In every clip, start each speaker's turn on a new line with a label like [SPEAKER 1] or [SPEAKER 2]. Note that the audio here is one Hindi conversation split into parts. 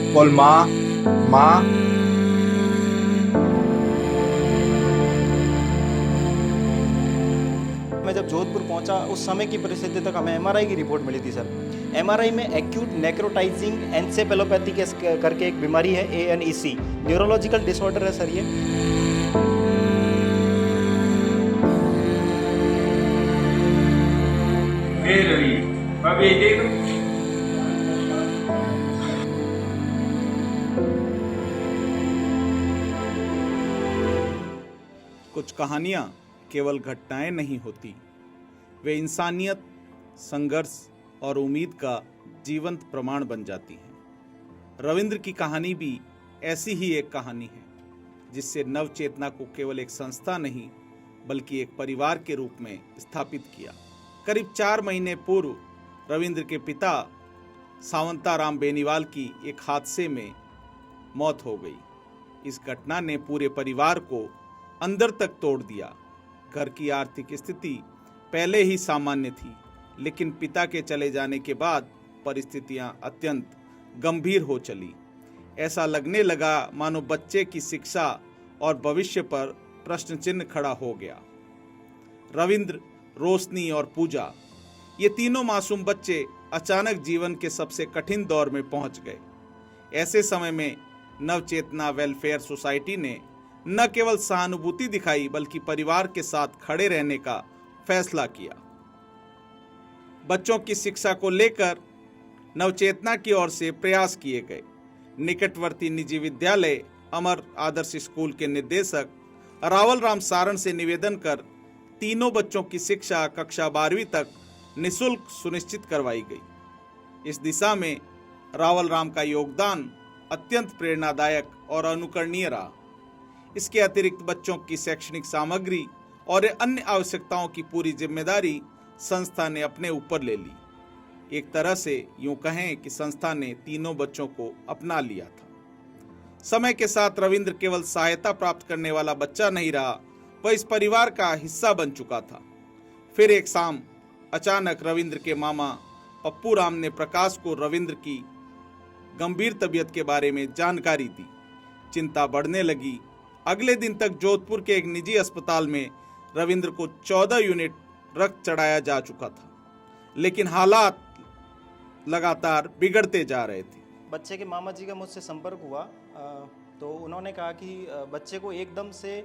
[SPEAKER 1] बोल माँ। माँ।
[SPEAKER 2] मैं जब जोधपुर पहुंचा उस समय की परिस्थिति तक हमें एमआरआई की रिपोर्ट मिली थी सर। एमआरआई में एक्यूट नेक्रोटाइजिंग एंसेफेलोपैथी करके एक बीमारी है, ANEC, न्यूरोलॉजिकल डिसऑर्डर है सर ये।
[SPEAKER 3] रवि, अभी देख।
[SPEAKER 4] कुछ कहानियाँ केवल घटनाएं नहीं होती, वे इंसानियत, संघर्ष और उम्मीद का जीवंत प्रमाण बन जाती हैं। रविंद्र की कहानी भी ऐसी ही एक कहानी है, जिससे नव चेतना को केवल एक संस्था नहीं बल्कि एक परिवार के रूप में स्थापित किया। करीब 4 महीने पूर्व रविंद्र के पिता सावंताराम बेनीवाल की एक हादसे में मौत हो गई। इस घटना ने पूरे परिवार को अंदर तक तोड़ दिया। घर की आर्थिक स्थिति पहले ही सामान्य थी, लेकिन पिता के चले जाने के बाद परिस्थितियां अत्यंत गंभीर हो चली। ऐसा लगने लगा मानो बच्चे की शिक्षा और भविष्य पर प्रश्न चिन्ह खड़ा हो गया। रविंद्र, रोशनी और पूजा, ये तीनों मासूम बच्चे अचानक जीवन के सबसे कठिन दौर में पहुंच गए। ऐसे समय में नवचेतना वेलफेयर सोसाइटी ने न केवल सहानुभूति दिखाई बल्कि परिवार के साथ खड़े रहने का फैसला किया। बच्चों की शिक्षा को लेकर नवचेतना की ओर से प्रयास किए गए। निकटवर्ती निजी विद्यालय अमर आदर्श स्कूल के निदेशक रावल राम सारण से निवेदन कर तीनों बच्चों की शिक्षा कक्षा 12वीं तक निःशुल्क सुनिश्चित करवाई गई। इस दिशा में रावल राम का योगदान अत्यंत प्रेरणादायक और अनुकरणीय रहा। इसके अतिरिक्त बच्चों की शैक्षणिक सामग्री और अन्य आवश्यकताओं की पूरी जिम्मेदारी संस्था ने अपने ऊपर ले ली। एक तरह से यूं कहें कि संस्था ने तीनों बच्चों को अपना लिया था। समय के साथ रविंद्र केवल सहायता प्राप्त करने वाला बच्चा नहीं रहा, वह इस परिवार का हिस्सा बन चुका था। फिर एक शाम अचानक रविंद्र के मामा पप्पू राम ने प्रकाश को रविंद्र की गंभीर तबीयत के बारे में जानकारी दी। चिंता बढ़ने लगी। अगले दिन तक जोधपुर के एक निजी अस्पताल में रविंद्र को 14 यूनिट रक्त चढ़ाया जा चुका था, लेकिन हालात लगातार बिगड़ते जा रहे थे।
[SPEAKER 2] बच्चे के मामा जी का मुझसे संपर्क हुआ तो उन्होंने कहा कि बच्चे को एकदम से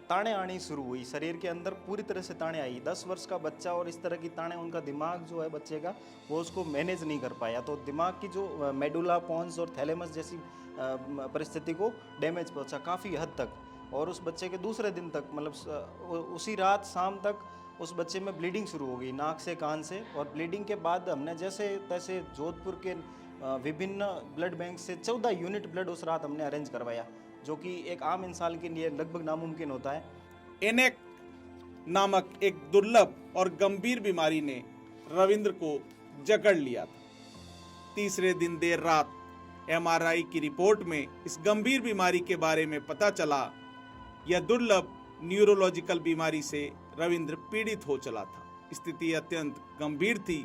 [SPEAKER 2] ताड़ें आनी शुरू हुई, शरीर के अंदर पूरी तरह से ताड़ें आई। 10 वर्ष का बच्चा और इस तरह की ताड़ें, उनका दिमाग जो है बच्चे का वो उसको मैनेज नहीं कर पाया। तो दिमाग की जो मेडुला पोन्स और थैलेमस जैसी परिस्थिति को डैमेज पहुंचा काफ़ी हद तक। और उस बच्चे के दूसरे दिन तक, मतलब उसी रात शाम तक उस बच्चे में ब्लीडिंग शुरू हो गई, नाक से कान से। और ब्लीडिंग के बाद हमने जैसे तैसे जोधपुर के विभिन्न ब्लड बैंक से 14 यूनिट ब्लड उस रात हमने अरेंज करवाया, जो कि एक आम इंसान के लिए लगभग नामुमकिन होता है।
[SPEAKER 4] एनेक नामक एक दुर्लभ और गंभीर बीमारी ने रविंद्र को जकड़ लिया था। तीसरे दिन देर रात एमआरआई की रिपोर्ट में इस गंभीर बीमारी के बारे में पता चला। यह दुर्लभ न्यूरोलॉजिकल बीमारी से रविंद्र पीड़ित हो चला था। स्थिति अत्यंत गंभीर थी।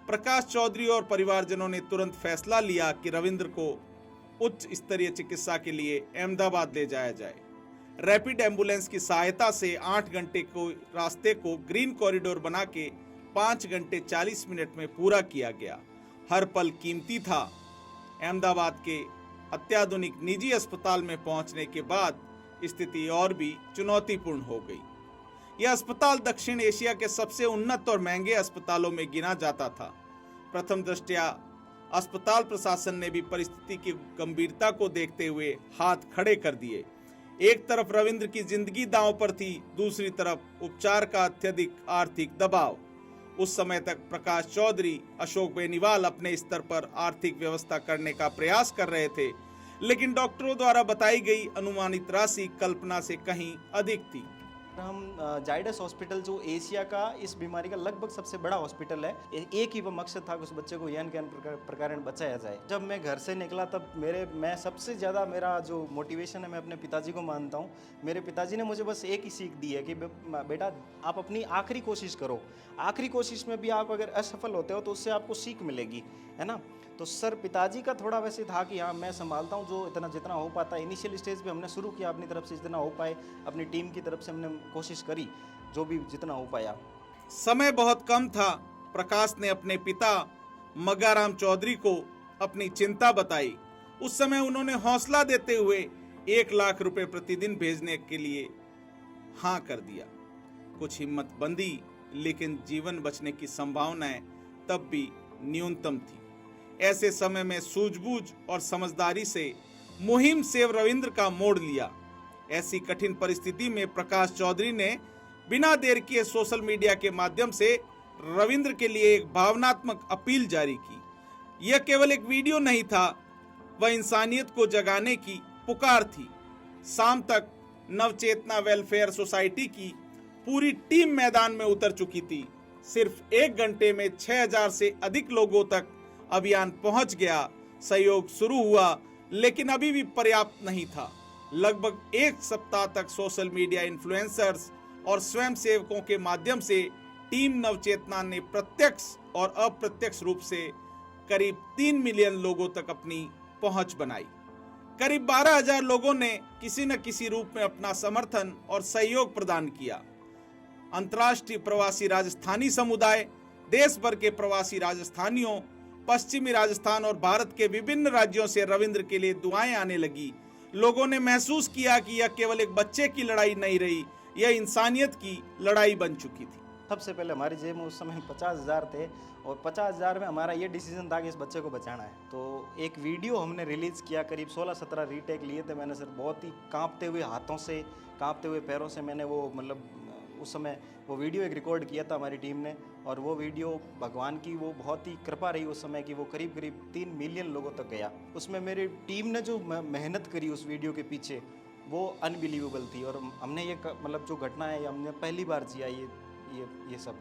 [SPEAKER 4] प्रकाश चौधरी और परिवारजनों ने तुरंत फैसला लिया कि रविंद्र को उच्च स्तरीय चिकित्सा के लिए अहमदाबाद ले जाया जाए। रैपिड एम्बुलेंस की सहायता से 8 घंटे को रास्ते को ग्रीन कॉरिडोर बना के 5 घंटे 40 मिनट में पूरा किया गया। हर पल कीमती था। अहमदाबाद के अत्याधुनिक निजी अस्पताल में पहुंचने के बाद स्थिति और भी चुनौतीपूर्ण हो गई। यह अस्पताल दक्षिण एशिया के सबसे उन्नत और महंगे अस्पतालों में गिना जाता था। प्रथम दृष्टया अस्पताल प्रशासन ने भी परिस्थिति की गंभीरता को देखते हुए हाथ खड़े कर दिए। एक तरफ रविंद्र की जिंदगी दांव पर थी, दूसरी तरफ उपचार का अत्यधिक आर्थिक दबाव। उस समय तक प्रकाश चौधरी, अशोक बेनीवाल अपने स्तर पर आर्थिक व्यवस्था करने का प्रयास कर रहे थे, लेकिन डॉक्टरों द्वारा बताई गई अनुमानित राशि कल्पना से कहीं अधिक थी।
[SPEAKER 2] हम जाइडस हॉस्पिटल, जो एशिया का इस बीमारी का लगभग सबसे बड़ा हॉस्पिटल है, एक ही वो मकसद था कि उस बच्चे को यान के प्रकार बचाया जाए। जब मैं घर से निकला तब मैं सबसे ज़्यादा, मेरा जो मोटिवेशन है, मैं अपने पिताजी को मानता हूँ। मेरे पिताजी ने मुझे बस एक ही सीख दी है कि बेटा, आप अपनी आखिरी कोशिश करो। आखिरी कोशिश में भी आप अगर असफल होते हो तो उससे आपको सीख मिलेगी, है ना। तो सर पिताजी का थोड़ा वैसे था कि हाँ मैं संभालता हूँ, जो इतना जितना हो पाता है। इनिशियल स्टेज पे हमने शुरू किया अपनी तरफ से, जितना हो पाए अपनी टीम की तरफ से हमने कोशिश करी, जो भी जितना हो पाया।
[SPEAKER 4] समय बहुत कम था। प्रकाश ने अपने पिता मग्गाराम चौधरी को अपनी चिंता बताई। उस समय उन्होंने हौसला देते हुए 1 लाख रुपए प्रतिदिन भेजने के लिए हाँ कर दिया। कुछ हिम्मत बंदी, लेकिन जीवन बचने की संभावनाएं तब भी न्यूनतम थी। ऐसे समय में सूझबूझ और समझदारी से मुहिम सेव रविंद्र का मोड़ लिया। ऐसी कठिन परिस्थिति में प्रकाश चौधरी ने बिना देर किए सोशल मीडिया के माध्यम से रविंद्र के लिए एक भावनात्मक अपील जारी की। यह केवल एक वीडियो नहीं था, वह इंसानियत को जगाने की पुकार थी। शाम तक नवचेतना वेलफेयर सोसाइटी की पूरी टीम मैदान में उतर चुकी थी। सिर्फ 1 घंटे में 6000 से अधिक लोगों तक अभियान पहुंच गया। सहयोग शुरू हुआ, लेकिन अभी भी पर्याप्त नहीं था। लगभग 1 सप्ताह तक सोशल मीडिया इन्फ्लुएंसर्स और स्वयं सेवकों के माध्यम से टीम नवचेतना ने प्रत्यक्ष और अप्रत्यक्ष रूप से करीब 3 मिलियन लोगों तक अपनी पहुंच बनाई। करीब 12,000 लोगों ने किसी न किसी रूप में अपना समर्थन और सहयोग प्रदान किया। अंतर्राष्ट्रीय प्रवासी राजस्थानी समुदाय, देश भर के प्रवासी राजस्थानियों, पश्चिमी राजस्थान और भारत के विभिन्न राज्यों से रविंद्र के लिए दुआएं आने लगी। लोगों ने महसूस किया कि यह केवल एक बच्चे की लड़ाई नहीं रही, यह इंसानियत की लड़ाई बन चुकी थी।
[SPEAKER 2] सबसे पहले हमारी जेब में उस समय 50,000 थे और 50,000 में हमारा ये डिसीजन था कि इस बच्चे को बचाना है। तो एक वीडियो हमने रिलीज़ किया, करीब 16-17 रीटेक लिए थे मैंने सर। बहुत ही कांपते हुए हाथों से, कांपते हुए पैरों से मैंने वो मतलब उस समय वो वीडियो एक रिकॉर्ड किया था हमारी टीम ने। और वो वीडियो भगवान की वो बहुत ही कृपा रही उस समय की वो करीब 3 मिलियन लोगों तक गया। उसमें मेरी टीम ने जो मेहनत करी उस वीडियो के पीछे वो अनबिलीवेबल थी। और हमने ये मतलब जो घटना है हमने पहली बार जिया ये सब।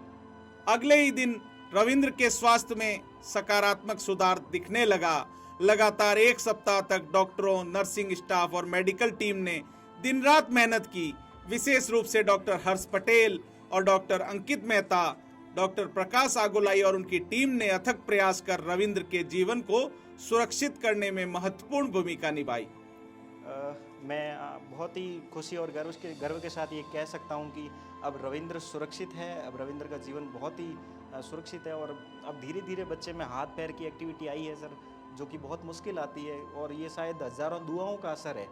[SPEAKER 4] अगले ही दिन रविंद्र के स्वास्थ्य में सकारात्मक सुधार दिखने लगा। लगातार 1 सप्ताह तक डॉक्टरों, नर्सिंग स्टाफ और मेडिकल टीम ने दिन रात मेहनत की। विशेष रूप से डॉक्टर हर्ष पटेल और डॉक्टर अंकित मेहता, डॉक्टर प्रकाश आगोलाई और उनकी टीम ने अथक प्रयास कर रविंद्र के जीवन को सुरक्षित करने में महत्वपूर्ण भूमिका निभाई।
[SPEAKER 2] मैं बहुत ही खुशी और गर्व के साथ ये कह सकता हूँ कि अब रविंद्र सुरक्षित है। अब रविंद्र का जीवन बहुत ही सुरक्षित है। और अब धीरे धीरे बच्चे में हाथ पैर की एक्टिविटी आई है सर, जो कि बहुत मुश्किल आती है। और ये शायद हज़ारों दुआओं का असर है।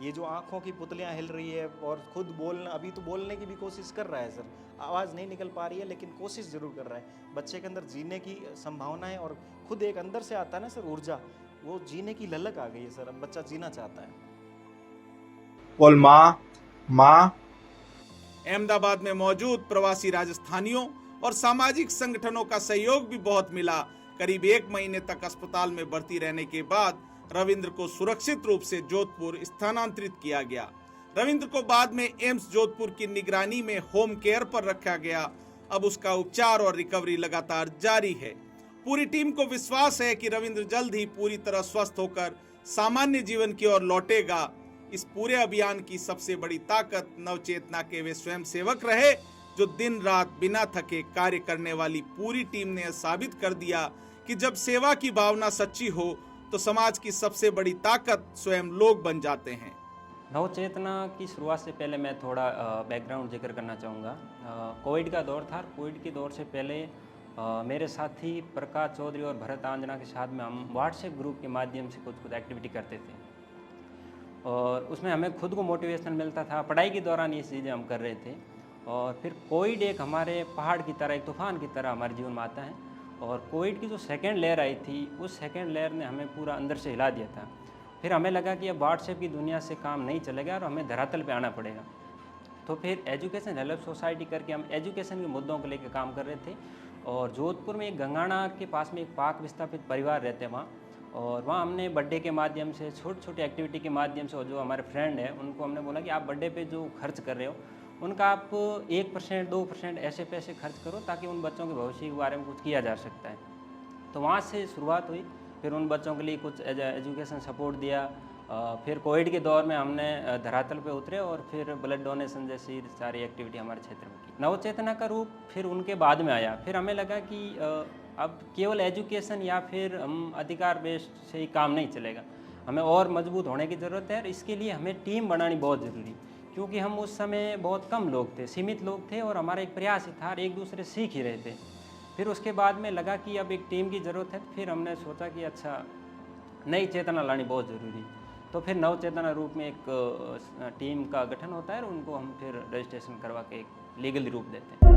[SPEAKER 2] ये जो आँखों की पुतलियाँ हिल रही है और खुद बोलना, अभी तो बोलने की भी कोशिश कर रहा है सर, आवाज़ नहीं निकल पा रही है लेकिन कोशिश ज़रूर कर रहा है। बच्चे के अंदर जीने की संभावना है और खुद एक अंदर से आता है ना सर ऊर्जा, वो जीने की ललक आ गई है सर। अब बच्चा जीना चाहता है।
[SPEAKER 1] बोल माँ।
[SPEAKER 4] अहमदाबाद में मौजूद प्रवासी राजस्थानियों और सामाजिक संगठनों का सहयोग भी बहुत मिला। करीब 1 महीने तक अस्पताल में भर्ती रहने के बाद रविंद्र को सुरक्षित रूप से जोधपुर स्थानांतरित किया गया। रविंद्र को बाद में एम्स जोधपुर की निगरानी में होम केयर पर रखा गया। अब उसका उपचार और रिकवरी लगातार जारी है। पूरी टीम को विश्वास है कि रविंद्र जल्द ही पूरी तरह स्वस्थ होकर सामान्य जीवन की ओर लौटेगा। इस पूरे अभियान की सबसे बड़ी ताकत नवचेतना के वे स्वयं सेवक रहे, जो दिन रात बिना थके कार्य करने वाली पूरी टीम ने साबित कर दिया कि जब सेवा की भावना सच्ची हो तो समाज की सबसे बड़ी ताकत स्वयं लोग बन जाते हैं।
[SPEAKER 5] नवचेतना की शुरुआत से पहले मैं थोड़ा बैकग्राउंड जिक्र करना चाहूँगा। कोविड का दौर था। कोविड के दौर से पहले मेरे साथी प्रकाश चौधरी और भरत आंजना के साथ में हम व्हाट्सएप ग्रुप के माध्यम से कुछ एक्टिविटी करते थे और उसमें हमें खुद को मोटिवेशन मिलता था। पढ़ाई के दौरान ये चीज़ें हम कर रहे थे। और फिर कोविड एक हमारे पहाड़ की तरह, एक तूफान की तरह हमारे जीवन में आता है। और कोविड की जो सेकेंड लेयर आई थी, उस सेकेंड लेयर ने हमें पूरा अंदर से हिला दिया था। फिर हमें लगा कि अब व्हाट्सएप की दुनिया से काम नहीं चलेगा और हमें धरातल पे आना पड़ेगा। तो फिर एजुकेशन हेल्प सोसाइटी करके हम एजुकेशन के मुद्दों को लेकर काम कर रहे थे। और जोधपुर में एक गंगाना के पास में एक पाक विस्थापित परिवार रहते हैं वहाँ, और वहाँ हमने बर्थडे के माध्यम से, छोटी छोटी एक्टिविटी के माध्यम से, और जो हमारे फ्रेंड हैं उनको हमने बोला कि आप बर्थडे पे जो खर्च कर रहे हो उनका आप 1% 2% ऐसे पैसे खर्च करो ताकि उन बच्चों के भविष्य के बारे में कुछ किया जा सकता है। तो वहाँ से शुरुआत हुई। फिर उन बच्चों के लिए कुछ एजुकेशन सपोर्ट दिया। फिर कोविड के दौर में हमने धरातल पे उतरे और फिर ब्लड डोनेशन जैसी सारी एक्टिविटी हमारे क्षेत्र में की। नवचेतना का रूप फिर उनके बाद में आया। फिर हमें लगा कि अब केवल एजुकेशन या फिर हम अधिकार बेस्ड से ही काम नहीं चलेगा, हमें और मजबूत होने की ज़रूरत है और इसके लिए हमें टीम बनानी बहुत ज़रूरी, क्योंकि हम उस समय बहुत कम लोग थे, सीमित लोग थे और हमारा एक प्रयास ही था, एक दूसरे सीख ही रहे थे। फिर उसके बाद में लगा कि अब एक टीम की ज़रूरत है, फिर हमने सोचा कि अच्छा नई चेतना लानी बहुत ज़रूरी, तो फिर नव चेतना रूप में एक टीम का गठन होता है और उनको हम फिर रजिस्ट्रेशन करवा के एक लीगली रूप देते हैं।